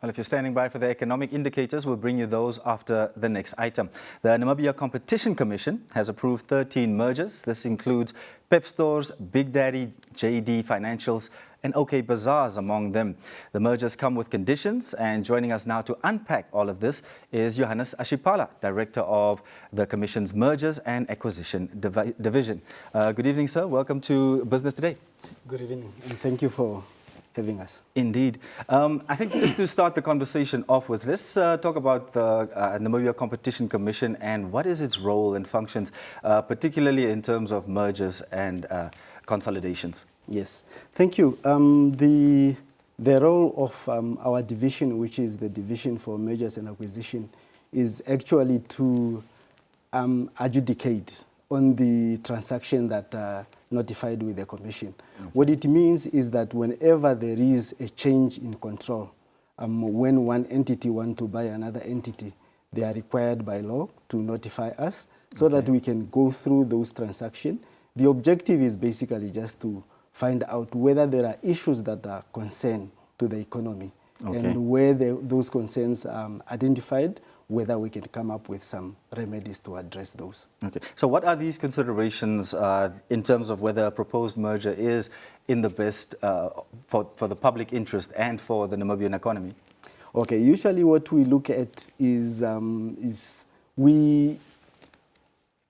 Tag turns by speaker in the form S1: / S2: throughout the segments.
S1: Well, if you're standing by for the economic indicators, we'll bring you those after the next item. The Namibia Competition Commission has approved 13 mergers. This includes Pep Stores, Big Daddy, JD Financials, and OK Bazaars among them. The mergers come with conditions, and joining us now to unpack all of this is Johannes Ashipala, Director of the Commission's Mergers and Acquisition Division. Good evening, sir. Welcome to Business Today.
S2: Good evening, and thank you for having us.
S1: Indeed. I think just to start the conversation off with, let's talk about the Namibia Competition Commission and what is its role and functions, particularly in terms of mergers and consolidations.
S2: Yes, thank you. The role of our division, which is the Division for Mergers and Acquisition, is actually to adjudicate on the transaction that are notified with the Commission. Okay. What it means is that whenever there is a change in control, when one entity wants to buy another entity, they are required by law to notify us so that we can go through those transactions. The objective is basically just to find out whether there are issues that are concern to the economy, and where those concerns are identified, whether we can come up with some remedies to address those.
S1: Okay. So what are these considerations in terms of whether a proposed merger is in the best for the public interest and for the Namibian economy?
S2: Okay, usually what we look at is,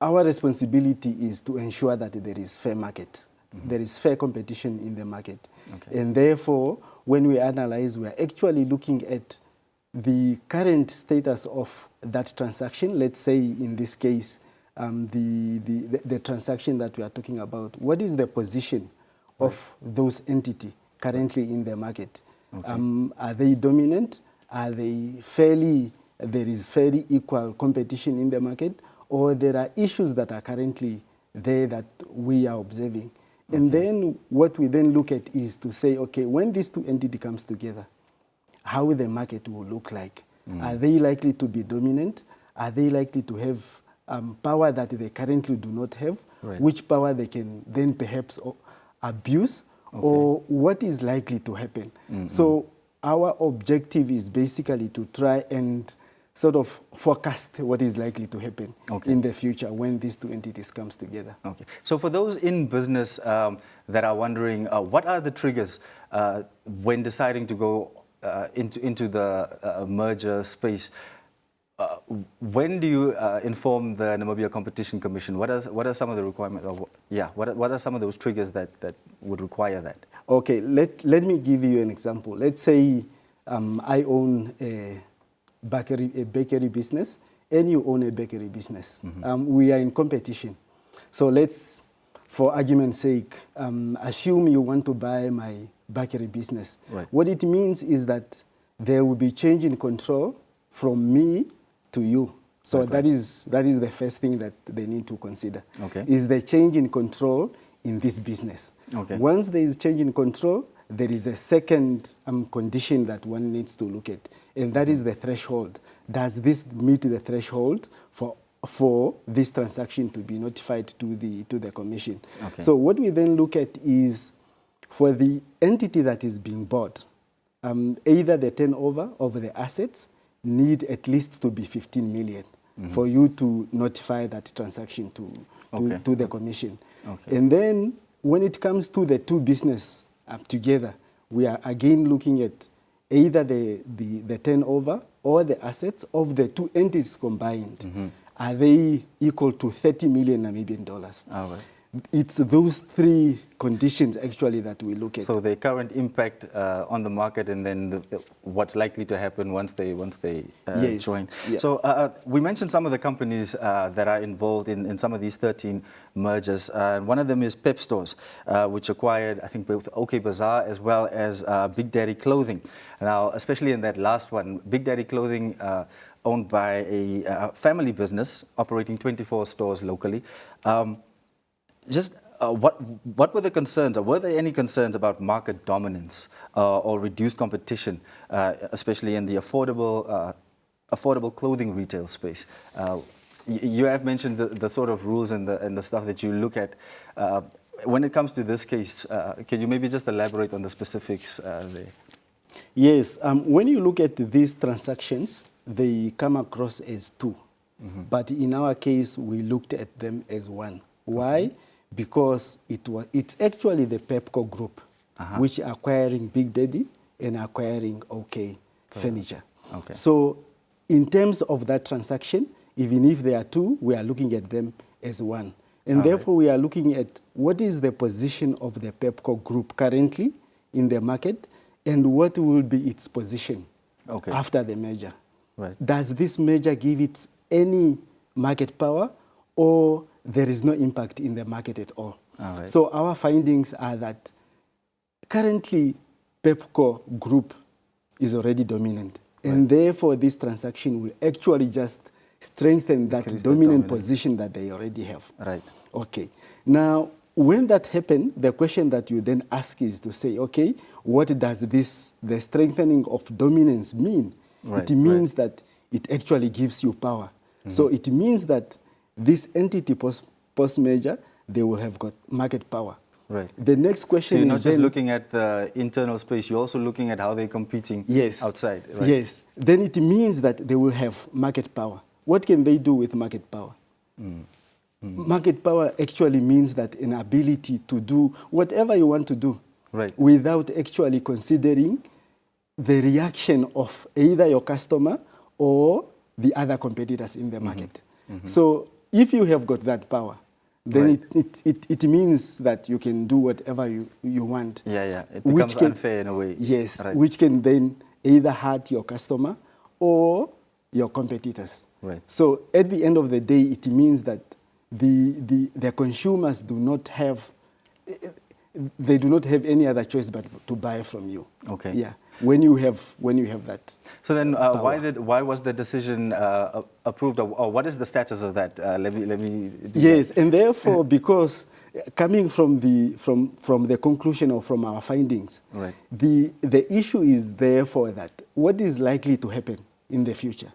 S2: our responsibility is to ensure that there is fair market. There is fair competition in the market. And therefore, when we analyze, we are actually looking at the current status of that transaction. Let's say in this case, the transaction that we are talking about, what is the position of those entities currently in the market? Are they dominant? Are they there is fairly equal competition in the market? Or there are issues that are currently there that we are observing? And then what we then look at is to say, okay, when these two entities comes together, how the market will look like. Are they likely to be dominant? Are they likely to have power that they currently do not have? Which power they can then perhaps abuse? Or what is likely to happen? So our objective is basically to try and sort of forecast what is likely to happen in the future when these two entities comes together.
S1: Okay. So for those in business that are wondering, what are the triggers when deciding to go into the merger space? When do you inform the Namibia Competition Commission? What are some of the requirements? What are some of those triggers that would require that?
S2: Okay, let me give you an example. Let's say I own a bakery business, and you own a bakery business. We are in competition. So let's, for argument's sake, assume you want to buy my bakery business. What it means is that there will be change in control from me to you. So that is the first thing that they need to consider. Is the change in control in this business. Once there is change in control, there is a second condition that one needs to look at, and that is the threshold. Does this meet the threshold for this transaction to be notified to the Commission? So what we then look at is, for the entity that is being bought, either the turnover of the assets need at least to be 15 million for you to notify that transaction to the Commission. And then when it comes to the two business together, we are again looking at either the turnover or the assets of the two entities combined. Are they equal to 30 million Namibian dollars? It's those three conditions actually that we look at.
S1: So the current impact on the market, and then what's likely to happen once they join. So we mentioned some of the companies that are involved in some of these 13 mergers. One of them is Pep Stores, which acquired, I think, both OK Bazaar as well as Big Daddy Clothing. Now, especially in that last one, Big Daddy Clothing, owned by a family business operating 24 stores locally. What were the concerns, or were there any concerns about market dominance or reduced competition, especially in the affordable clothing retail space? You have mentioned the sort of rules and the stuff that you look at. When it comes to this case, can you maybe just elaborate on the specifics there?
S2: Yes, when you look at these transactions, they come across as two. But in our case, we looked at them as one. Why? Because it's actually the Pepco group, which are acquiring Big Daddy and acquiring OK Furniture.
S1: Okay.
S2: So in terms of that transaction, even if there are two, we are looking at them as one. And therefore, we are looking at what is the position of the Pepco group currently in the market and what will be its position after the merger.
S1: Right.
S2: Does this merger give it any market power, or there is no impact in the market at all? So our findings are that currently Pepco group is already dominant. And therefore, this transaction will actually just strengthen that dominant position that they already have.
S1: Right.
S2: Okay. Now, when that happens, the question that you then ask is to say, okay, what does the strengthening of dominance mean? It means that it actually gives you power. So it means that this entity post-merger, they will have got market power.
S1: Right.
S2: The next question is
S1: so you're not just looking at the internal space, you're also looking at how they're competing outside. Right?
S2: Yes. Then it means that they will have market power. What can they do with market power? Market power actually means that an ability to do whatever you want to do without actually considering the reaction of either your customer or the other competitors in the market. So if you have got that power, then it means that you can do whatever you want.
S1: It becomes unfair in a way.
S2: Yes, which can then either hurt your customer or your competitors. So at the end of the day, it means that the consumers do not have any other choice but to buy from you. When you have that.
S1: So then, why was the decision approved, or what is the status of that? Let me.
S2: Yes, and therefore, because coming from the conclusion or from our findings, the issue is therefore that what is likely to happen in the future,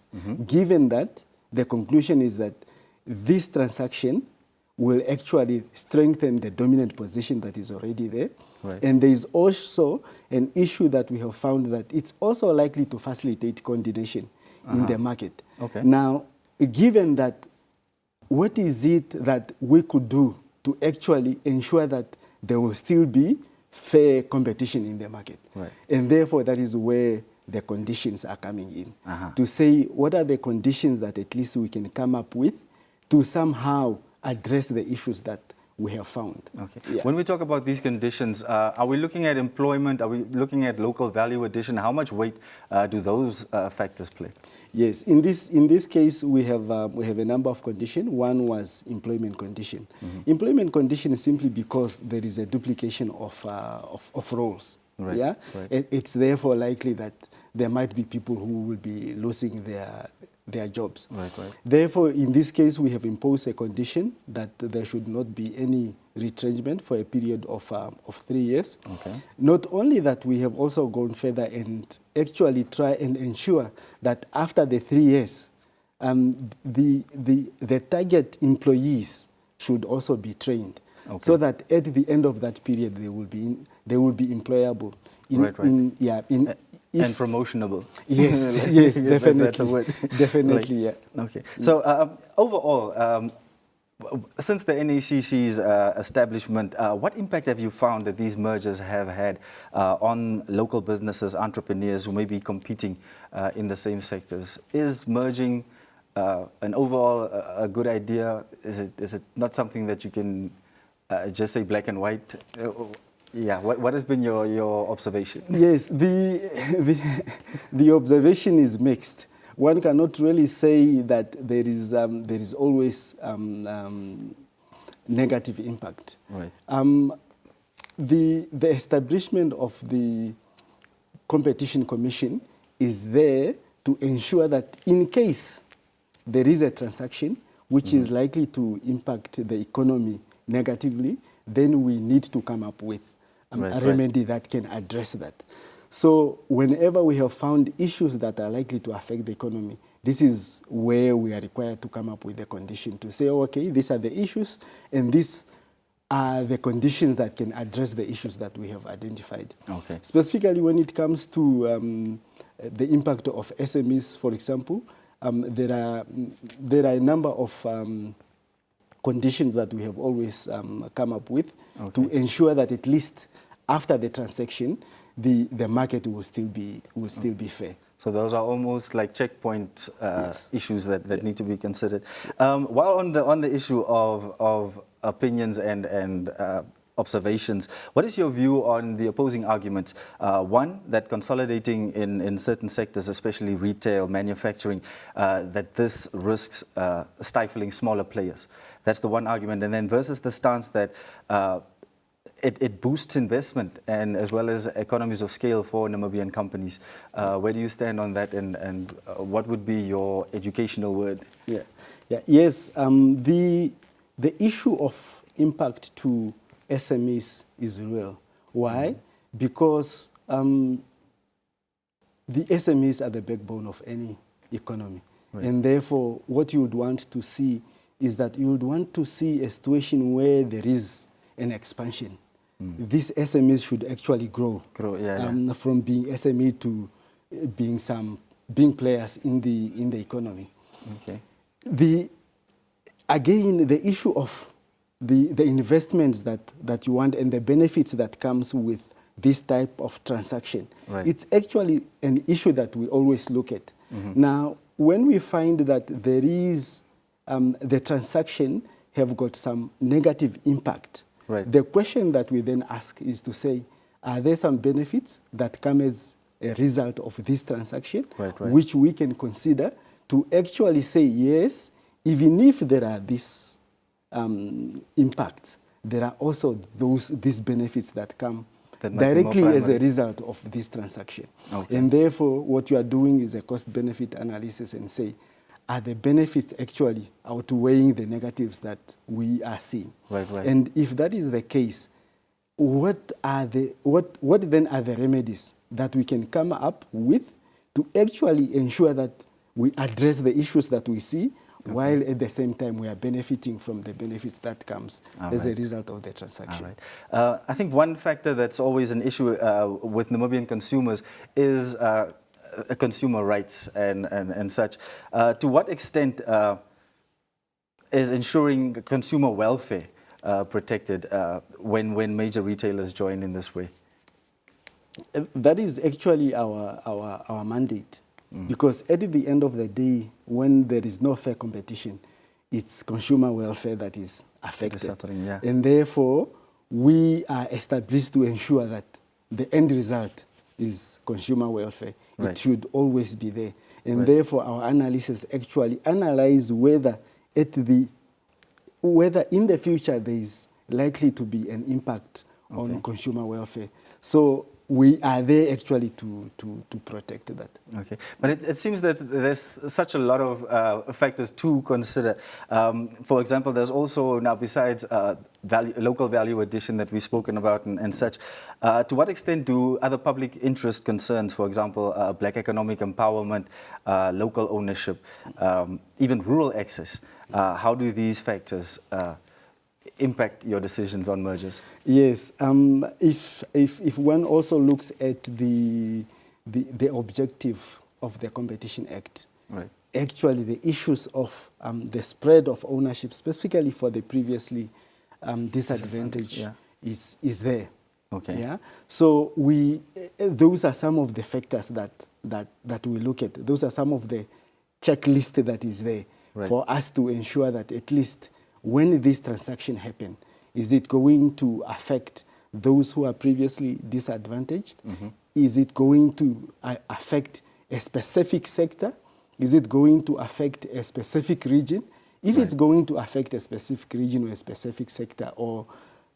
S2: given that the conclusion is that this transaction will actually strengthen the dominant position that is already there. And there is also an issue that we have found that it's also likely to facilitate coordination in the market. Now, given that, what is it that we could do to actually ensure that there will still be fair competition in the market? And therefore, that is where the conditions are coming in. To say, what are the conditions that at least we can come up with to somehow address the issues that we have found.
S1: When we talk about these conditions, are we looking at employment? Are we looking at local value addition? How much weight do those factors play?
S2: Yes, in this case, we have a number of conditions. One was employment condition. Employment condition is simply because there is a duplication of roles. It's therefore likely that there might be people who will be losing their jobs. Therefore, in this case, we have imposed a condition that there should not be any retrenchment for a period of 3 years. Not only that, we have also gone further and actually try and ensure that after the 3 years, the target employees should also be trained, so that at the end of that period, they will be employable.
S1: And promotionable.
S2: Yes, yes, definitely.
S1: That's a word.
S2: Definitely,
S1: So overall, since the NACC's establishment, what impact have you found that these mergers have had on local businesses, entrepreneurs who may be competing in the same sectors? Is merging an overall a good idea? Is it not something that you can just say black and white? What has been your observation? Yes,
S2: the observation is mixed. One cannot really say that there is always negative impact. The establishment of the Competition Commission is there to ensure that in case there is a transaction which is likely to impact the economy negatively, then we need to come up with a remedy that can address that. So whenever we have found issues that are likely to affect the economy, this is where we are required to come up with a condition to say, okay, these are the issues, and this are the conditions that can address the issues that we have identified.
S1: Okay.
S2: Specifically when it comes to the impact of SMEs, for example, there are a number of conditions that we have always come up with to ensure that at least after the transaction, the market will still be fair.
S1: So those are almost like checkpoint issues that need to be considered. While on the issue of opinions and observations, what is your view on the opposing arguments? One, that consolidating in certain sectors, especially retail, manufacturing, that this risks stifling smaller players. That's the one argument. And then versus the stance that it boosts investment and as well as economies of scale for Namibian companies. Where do you stand on that, and what would be your educational word?
S2: Yes, the issue of impact to SMEs is real. Why? Because the SMEs are the backbone of any economy. Right. And therefore, what you would want to see is that you would want to see a situation where there is an expansion. These SMEs should actually grow from being SME to being players in the economy. Okay. Again, the issue of the investments that you want and the benefits that comes with this type of transaction, it's actually an issue that we always look at. Now, when we find that there is the transaction have got some negative impact, the question that we then ask is to say, are there some benefits that come as a result of this transaction, which we can consider to actually say, yes, even if there are these impacts, there are also these benefits that come directly as a result of this transaction. Okay. And therefore, what you are doing is a cost-benefit analysis and say, are the benefits actually outweighing the negatives that we are seeing? And if that is the case, what then are the remedies that we can come up with to actually ensure that we address the issues that we see, while at the same time we are benefiting from the benefits that comes as a result of the transaction?
S1: I think one factor that's always an issue with Namibian consumers is consumer rights and such. To what extent is ensuring consumer welfare protected when major retailers join in this way?
S2: That is actually our mandate. Because at the end of the day, when there is no fair competition, it's consumer welfare that is affected. And therefore, we are established to ensure that the end result is consumer welfare. It should always be there. And therefore, our analysis actually analyze whether in the future there is likely to be an impact on consumer welfare. So we are there actually to protect that. Okay,
S1: but it seems that there's such a lot of factors to consider. For example, there's also now, besides local value addition that we've spoken about and such, to what extent do other public interest concerns, for example, black economic empowerment, local ownership, even rural access, how do these factors impact your decisions on mergers?
S2: Yes, if one also looks at the objective of the Competition Act, actually the issues of the spread of ownership, specifically for the previously disadvantaged, is there. Okay. Yeah. So those are some of the factors that we look at. Those are some of the checklist that is there for us to ensure that at least when this transaction happens, is it going to affect those who are previously disadvantaged? Is it going to affect a specific sector? Is it going to affect a specific region? If it's going to affect a specific region or a specific sector or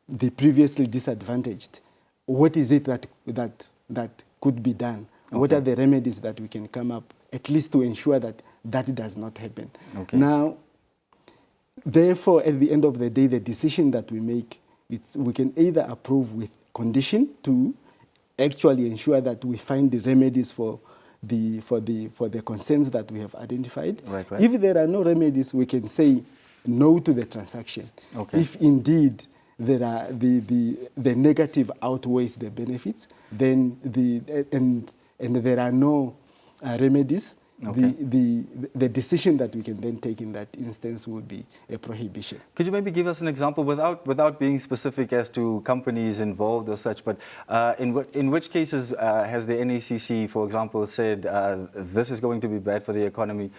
S2: the previously disadvantaged, what is it that could be done? What are the remedies that we can come up, at least to ensure that that does not happen? Now, therefore, at the end of the day, the decision that we make, we can either approve with condition to actually ensure that we find the remedies for the concerns that we have identified. If there are no remedies, we can say no to the transaction. If indeed there are the negative outweighs the benefits, then and there are no remedies,
S1: okay.
S2: the decision that we can then take in that instance will be a prohibition.
S1: Could you maybe give us an example without being specific as to companies involved or such, but in which cases has the NACC, for example, said this is going to be bad for the economy,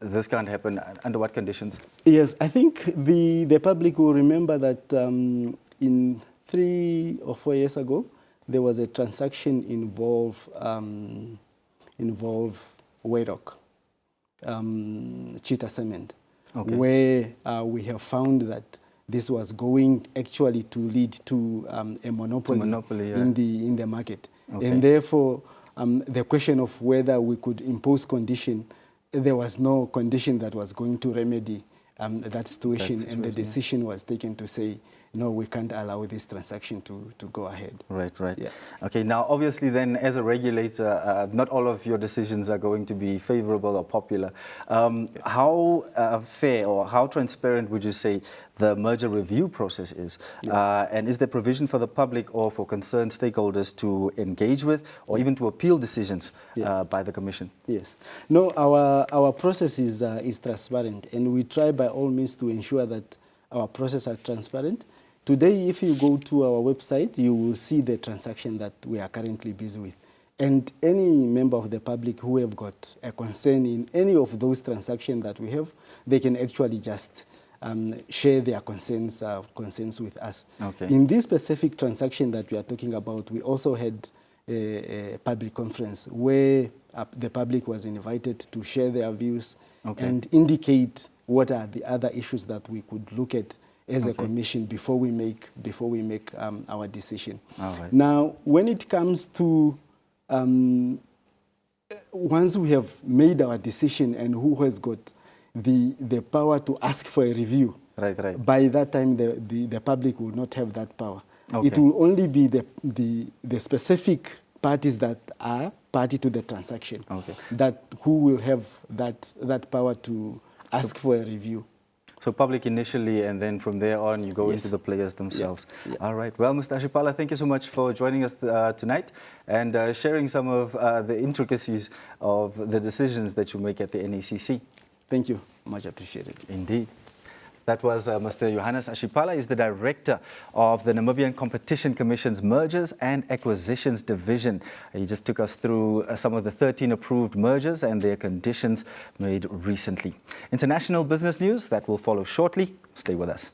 S1: this can't happen, under what conditions?
S2: Yes, I think the public will remember that in 3 or 4 years ago, there was a transaction involve Wayrock, Cheetah Cement,
S1: okay.
S2: where we have found that this was going actually to lead to a monopoly,
S1: yeah.
S2: in the market.
S1: Okay.
S2: And therefore, the question of whether we could impose condition, there was no condition that was going to remedy that situation, and the decision was taken to say, no, we can't allow this transaction to go ahead.
S1: Right.
S2: Yeah.
S1: Okay, now obviously then as a regulator, not all of your decisions are going to be favorable or popular. How fair or how transparent would you say the merger review process is? Yeah. And is there provision for the public or for concerned stakeholders to engage with or even to appeal decisions by the Commission?
S2: Yes. No, our process is transparent, and we try by all means to ensure that our process are transparent. Today, if you go to our website, you will see the transaction that we are currently busy with. And any member of the public who have got a concern in any of those transactions that we have, they can actually just share their concerns with us.
S1: Okay.
S2: In this specific transaction that we are talking about, we also had a public conference where the public was invited to share their views and indicate what are the other issues that we could look at as a commission before we make our decision.
S1: All right.
S2: Now, when it comes to once we have made our decision and who has got the power to ask for a review,
S1: right.
S2: By that time the public will not have that power.
S1: Okay.
S2: It will only be the specific parties that are party to the transaction that who will have that power to ask for a review.
S1: So public initially, and then from there on, you go into the players themselves. Yeah. All right. Well, Mr. Ashipala, thank you so much for joining us tonight and sharing some of the intricacies of the decisions that you make at the NACC.
S2: Thank you. Much appreciated.
S1: Indeed. That was Mr. Johannes Ashipala. He's the director of the Namibian Competition Commission's Mergers and Acquisitions Division. He just took us through some of the 13 approved mergers and their conditions made recently. International business news that will follow shortly. Stay with us.